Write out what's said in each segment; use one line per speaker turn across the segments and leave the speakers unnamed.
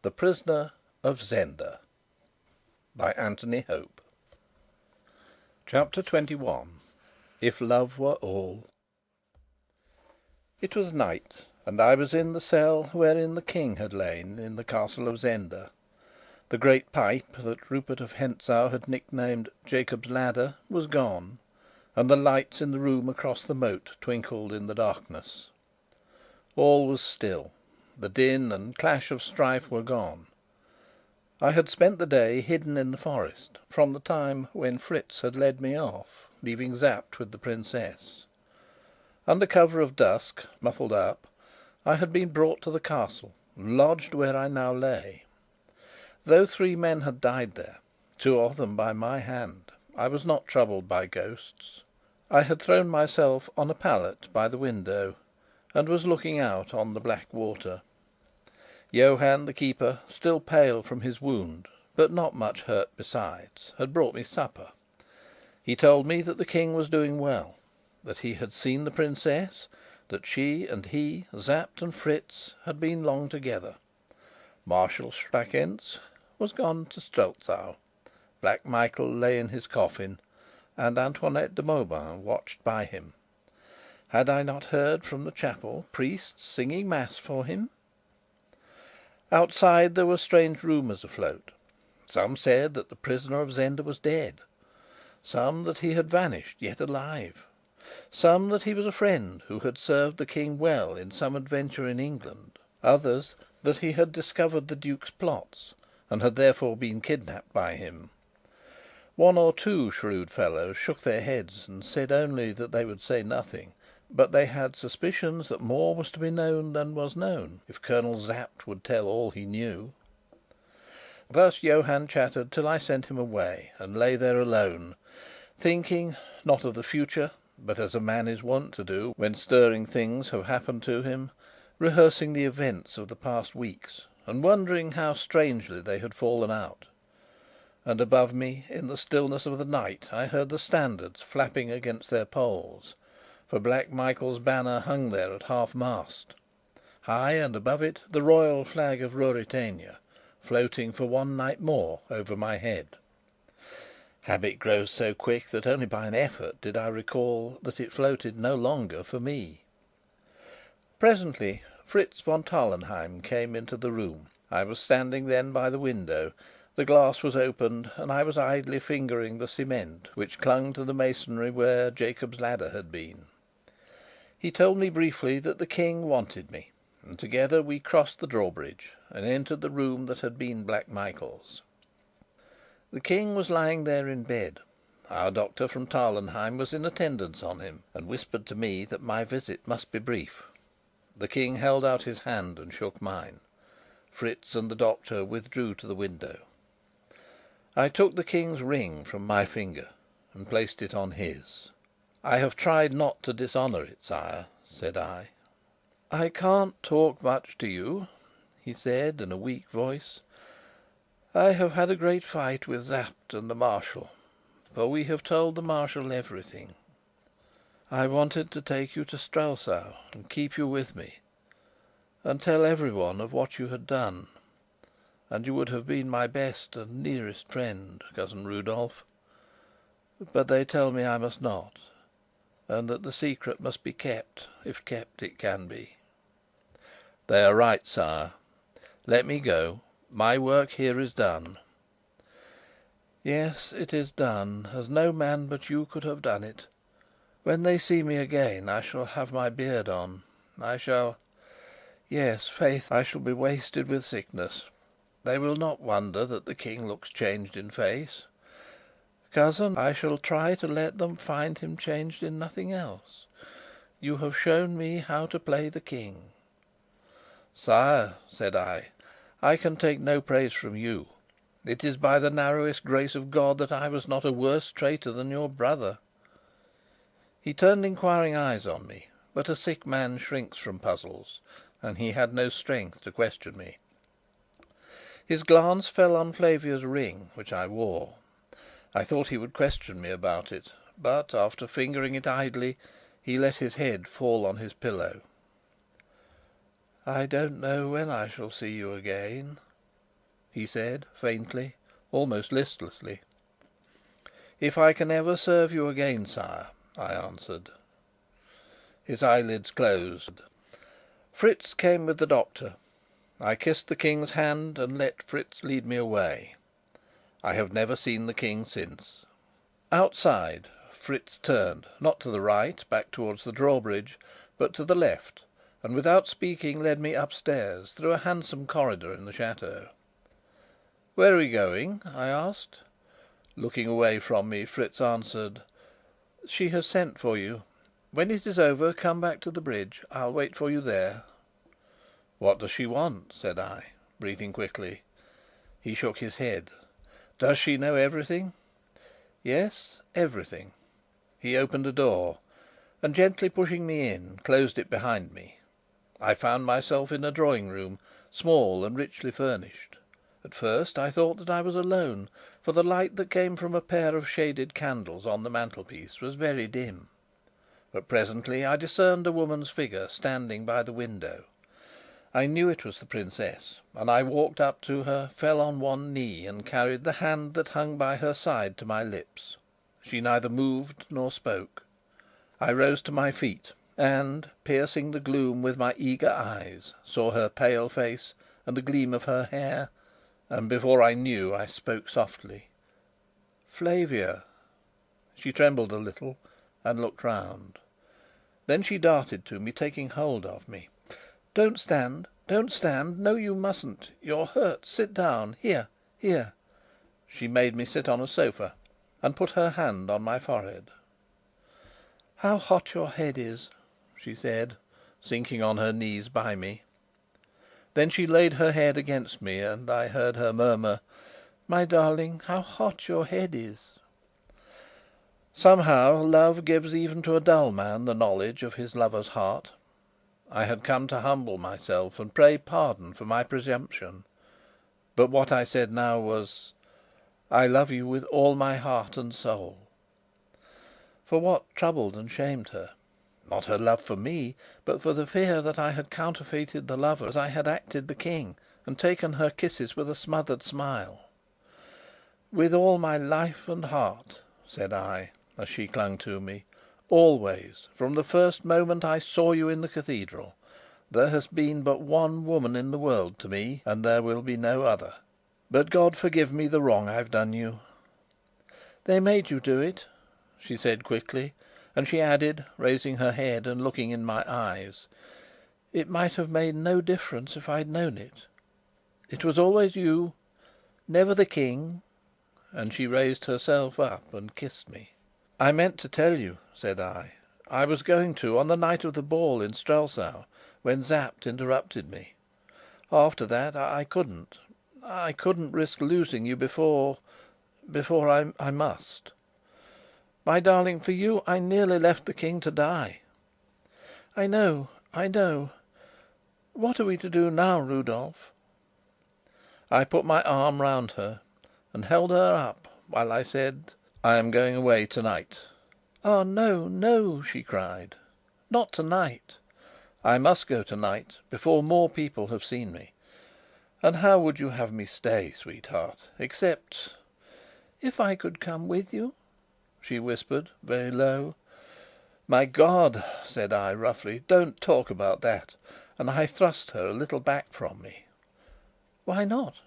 The Prisoner of Zenda by Anthony Hope. Chapter 21. If Love Were All. It was night, and I was in the cell wherein the King had lain in the Castle of Zenda. The great pipe that Rupert of Hentzau had nicknamed Jacob's Ladder was gone, and the lights in the room across the moat twinkled in the darkness. All was still. The din and clash of strife were gone. I had spent the day hidden in the forest, from the time when Fritz had led me off, leaving Sapt with the princess. Under cover of dusk, muffled up, I had been brought to the castle, and lodged where I now lay. Though 3 men had died there, 2 of them by my hand, I was not troubled by ghosts. I had thrown myself on a pallet by the window, and was looking out on the black water. Johann the keeper, still pale from his wound, but not much hurt besides, had brought me supper. He told me that the King was doing well, that he had seen the princess, that she and he, Sapt and Fritz, had been long together. Marshal Strackentz was gone to Strelsau. Black Michael lay in his coffin, and Antoinette de Mauban watched by him. Had I not heard from the chapel priests singing mass for him? Outside there were strange rumours afloat. Some said that the prisoner of Zenda was dead; some that he had vanished, yet alive; some that he was a friend who had served the King well in some adventure in England; others that he had discovered the duke's plots, and had therefore been kidnapped by him. 1 or 2 shrewd fellows shook their heads and said only that they would say nothing, but they had suspicions that more was to be known than was known, if Colonel Sapt would tell all he knew. Thus Johann chattered till I sent him away, and lay there alone, thinking, not of the future, but as a man is wont to do when stirring things have happened to him, rehearsing the events of the past weeks, and wondering how strangely they had fallen out. And above me, in the stillness of the night, I heard the standards flapping against their poles, for Black Michael's banner hung there at half mast. High and above it the royal flag of Ruritania, floating for 1 night more over my head. Habit grows so quick that only by an effort did I recall that it floated no longer for me. Presently Fritz von Tarlenheim came into the room. I was standing then by the window. The glass was opened, and I was idly fingering the cement which clung to the masonry where Jacob's Ladder had been. He told me briefly that the King wanted me, and together we crossed the drawbridge and entered the room that had been Black Michael's. The King was lying there in bed. Our doctor from Tarlenheim was in attendance on him, and whispered to me that my visit must be brief. The King held out his hand and shook mine. Fritz and the doctor withdrew to the window. I took the King's ring from my finger and placed it on his. "I have tried not to dishonour it, sire," said I. "I can't talk much to you," he said in a weak voice. "I have had a great fight with Sapt and the Marshal, for we have told the Marshal everything. I wanted to take you to Strelsau and keep you with me, and tell everyone of what you had done, and you would have been my best and nearest friend, cousin Rudolf. But they tell me I must not, and that the secret must be kept, if kept it can be." "They are right, sire. Let me go. My work here is done." "Yes, it is done, as no man but you could have done it. When they see me again, I shall have my beard on. I shall Yes, faith, I shall be wasted with sickness. They will not wonder that the King looks changed in face. Cousin, I shall try to let them find him changed in nothing else. You have shown me how to play the King." "Sire," said I can take no praise from you. It is by the narrowest grace of God that I was not a worse traitor than your brother." He turned inquiring eyes on me, but a sick man shrinks from puzzles, and he had no strength to question me. His glance fell on Flavia's ring, which I wore. I thought he would question me about it, but, after fingering it idly, he let his head fall on his pillow. "I don't know when I shall see you again," he said, faintly, almost listlessly. "If I can ever serve you again, sire," I answered. His eyelids closed. Fritz came with the doctor. I kissed the King's hand and let Fritz lead me away. I have never seen the King since. Outside, Fritz turned, not to the right, back towards the drawbridge, but to the left, and without speaking led me upstairs through a handsome corridor in the chateau. "Where are we going?" I asked. Looking away from me, Fritz answered: "She has sent for you. When it is over, come back to the bridge. I'll wait for you there." "What does she want?" said I, breathing quickly. He shook his head. "Does she know everything?" "Yes, everything." He opened a door, and, gently pushing me in, closed it behind me. I found myself in a drawing room, small and richly furnished. At first I thought that I was alone, for the light that came from a pair of shaded candles on the mantelpiece was very dim. But presently I discerned a woman's figure standing by the window. I knew it was the princess, and I walked up to her, fell on one knee, and carried the hand that hung by her side to my lips. She neither moved nor spoke. I rose to my feet, and, piercing the gloom with my eager eyes, saw her pale face and the gleam of her hair, and before I knew, I spoke softly: "Flavia!" She trembled a little and looked round. Then she darted to me, taking hold of me. "Don't stand, don't stand! No, you mustn't. You're hurt. Sit down. Here, here." She made me sit on a sofa, and put her hand on my forehead. "How hot your head is!" she said, sinking on her knees by me. Then she laid her head against me, and I heard her murmur: "My darling, how hot your head is!" Somehow love gives even to a dull man the knowledge of his lover's heart. I had come to humble myself and pray pardon for my presumption. But what I said now was: "I love you with all my heart and soul." For what troubled and shamed her? Not her love for me, but for the fear that I had counterfeited the lover as I had acted the King, and taken her kisses with a smothered smile. "With all my life and heart," said I, as she clung to me. "Always, from the first moment I saw you in the Cathedral. There has been but one woman in the world to me, and there will be no other. But God forgive me the wrong I've done you!" "They made you do it," she said quickly, and she added, raising her head and looking in my eyes: "It might have made no difference if I'd known it. It was always you, never the King." And she raised herself up and kissed me. "I meant to tell you," said I. "I was going to on the night of the ball in Strelsau, when Sapt interrupted me. After that I couldn't. I couldn't risk losing you before I must. My darling, for you I nearly left the King to die." "I know, I know. What are we to do now, Rudolf?" I put my arm round her and held her up while I said: "I am going away tonight." "Ah, no, no!" she cried. "Not tonight!" "I must go tonight, before more people have seen me. And how would you have me stay, sweetheart, except " "If I could come with you?" she whispered, very low. "My God!" said I roughly, "don't talk about that!" and I thrust her a little back from me. "Why not?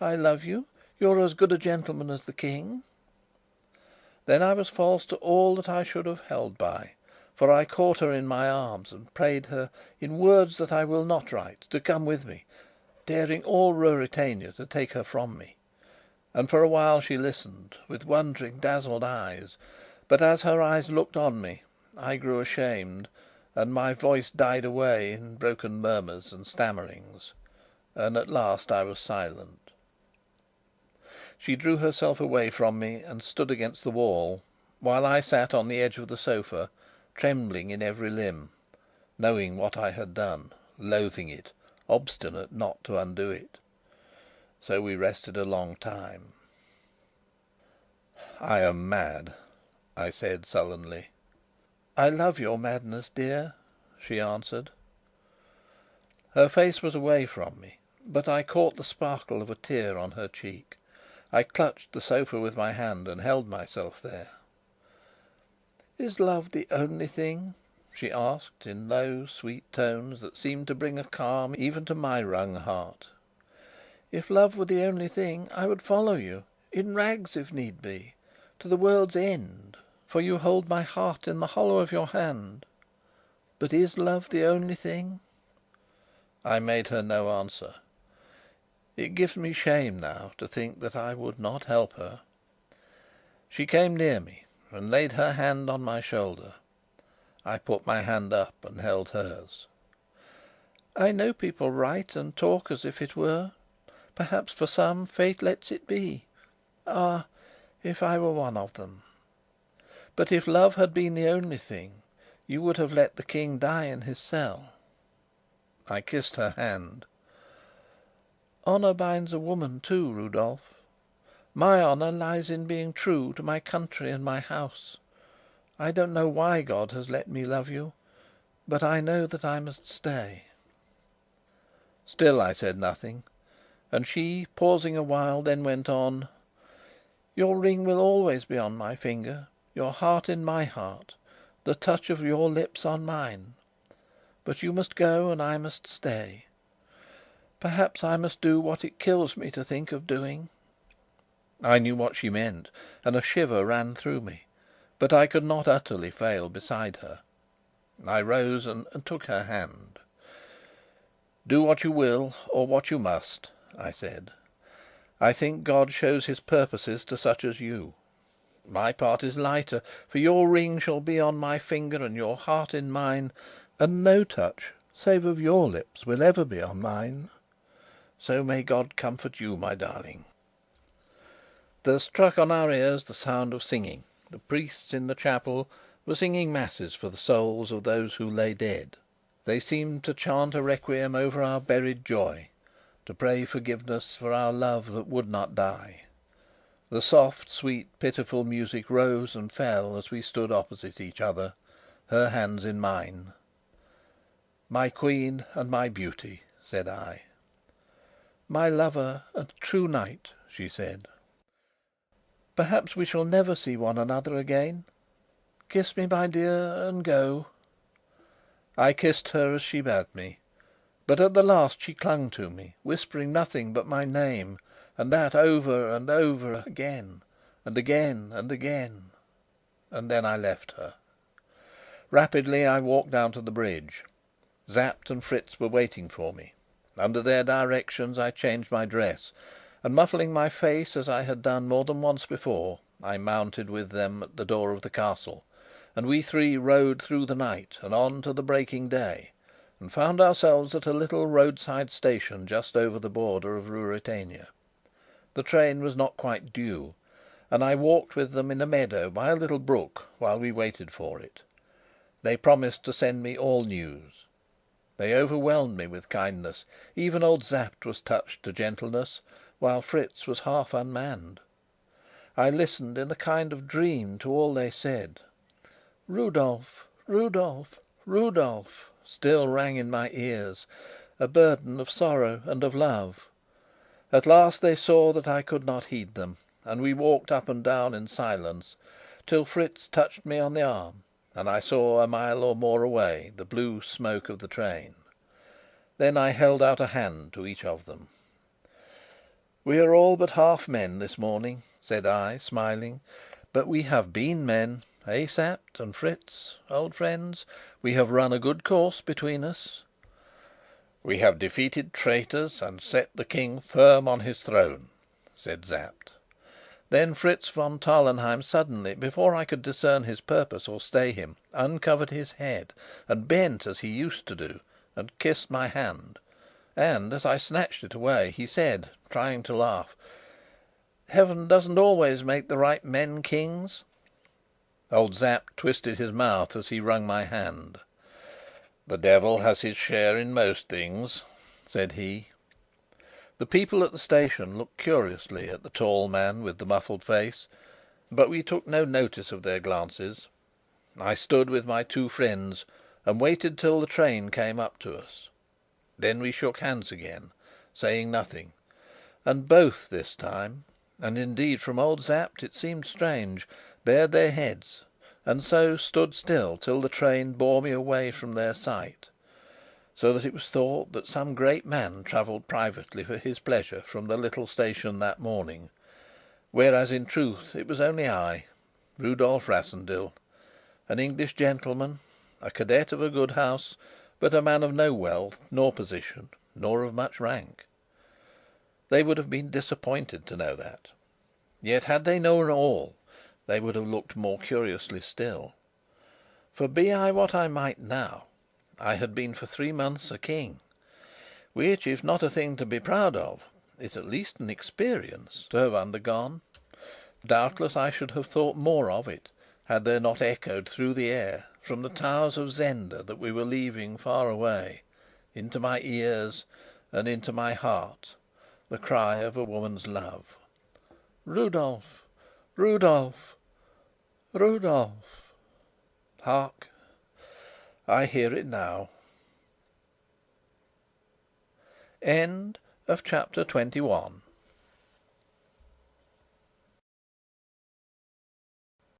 I love you. You're as good a gentleman as the King." Then I was false to all that I should have held by, for I caught her in my arms and prayed her, in words that I will not write, to come with me, daring all Ruritania to take her from me. And for a while she listened, with wondering, dazzled eyes. But as her eyes looked on me, I grew ashamed, and my voice died away in broken murmurs and stammerings, and at last I was silent. She drew herself away from me and stood against the wall, while I sat on the edge of the sofa, trembling in every limb, knowing what I had done, loathing it, obstinate not to undo it. So we rested a long time. "I am mad," I said sullenly. "I love your madness, dear," she answered. Her face was away from me, But I caught the sparkle of a tear on her cheek. I clutched the sofa with my hand and held myself there. "Is love the only thing?" she asked, in low, sweet tones that seemed to bring a calm even to my wrung heart. "If love were the only thing, I would follow you, in rags if need be, to the world's end, for you hold my heart in the hollow of your hand. But is love the only thing?" I made her no answer. It gives me shame now to think that I would not help her. She came near me and laid her hand on my shoulder. I put my hand up and held hers. "I know people write and talk as if it were. Perhaps for some fate lets it be. Ah, if I were one of them! But if love had been the only thing, you would have let the King die in his cell." I kissed her hand. "Honour binds a woman too, Rudolf. My honour lies in being true to my country and my house. I don't know why God has let me love you, but I know that I must stay." Still I said nothing, and she, pausing a while, then went on: "Your ring will always be on my finger, your heart in my heart, the touch of your lips on mine. But you must go and I must stay. Perhaps I must do what it kills me to think of doing." I knew what she meant, and a shiver ran through me, but I could not utterly fail beside her. I rose and took her hand. "Do what you will, or what you must," I said. "I think God shows His purposes to such as you. My part is lighter, for your ring shall be on my finger and your heart in mine, and no touch save of your lips will ever be on mine. So may God comfort you, my darling." There struck on our ears the sound of singing. The priests in the chapel were singing masses for the souls of those who lay dead. They seemed to chant a requiem over our buried joy, to pray forgiveness for our love that would not die. The soft, sweet, pitiful music rose and fell as we stood opposite each other, her hands in mine. "My queen and my beauty," said I. "My lover and true knight," she said. "Perhaps we shall never see one another again. Kiss me, my dear, and go." I kissed her as she bade me, but at the last she clung to me, whispering nothing but my name, and that over and over again, and again and again. And then I left her. Rapidly I walked down to the bridge. Sapt and Fritz were waiting for me. Under their directions I changed my dress, and, muffling my face as I had done more than once before, I mounted with them at the door of the Castle, and we three rode through the night and on to the breaking day, and found ourselves at a little roadside station just over the border of Ruritania. The train was not quite due, and I walked with them in a meadow by a little brook while we waited for it. They promised to send me all news. They overwhelmed me with kindness; even old Sapt was touched to gentleness, while Fritz was half unmanned. I listened in a kind of dream to all they said. "Rudolf, Rudolf, Rudolf," still rang in my ears, a burden of sorrow and of love. At last they saw that I could not heed them, and we walked up and down in silence, till Fritz touched me on the arm, and I saw, a mile or more away, the blue smoke of the train. Then I held out a hand to each of them. "We are all but half men this morning," said I, smiling, "but we have been men. Eh, Sapt and Fritz, old friends? We have run a good course between us." "We have defeated traitors and set the King firm on his throne," said Sapt. Then Fritz von Tarlenheim suddenly, before I could discern his purpose or stay him, uncovered his head and bent as he used to do, and kissed my hand. And, as I snatched it away, he said, trying to laugh: "Heaven doesn't always make the right men kings." Old Sapt twisted his mouth as he wrung my hand. "The devil has his share in most things," said he. The people at the station looked curiously at the tall man with the muffled face, but we took no notice of their glances. I stood with my two friends and waited till the train came up to us. Then we shook hands again, saying nothing, and both this time, and indeed from old Sapt it seemed strange, bared their heads, and so stood still till the train bore me away from their sight, so that it was thought that some great man travelled privately for his pleasure from the little station that morning, whereas in truth it was only I, Rudolf Rassendyll, an English gentleman, a cadet of a good house, but a man of no wealth nor position, nor of much rank. They would have been disappointed to know that. Yet had they known all, they would have looked more curiously still. For be I what I might now, I had been for 3 months a king, which, if not a thing to be proud of, is at least an experience to have undergone. Doubtless I should have thought more of it, had there not echoed through the air, from the towers of Zenda that we were leaving far away, into my ears and into my heart, the cry of a woman's love: "Rudolf! Rudolf! Rudolf!" Hark! I hear it now. End of Chapter 21.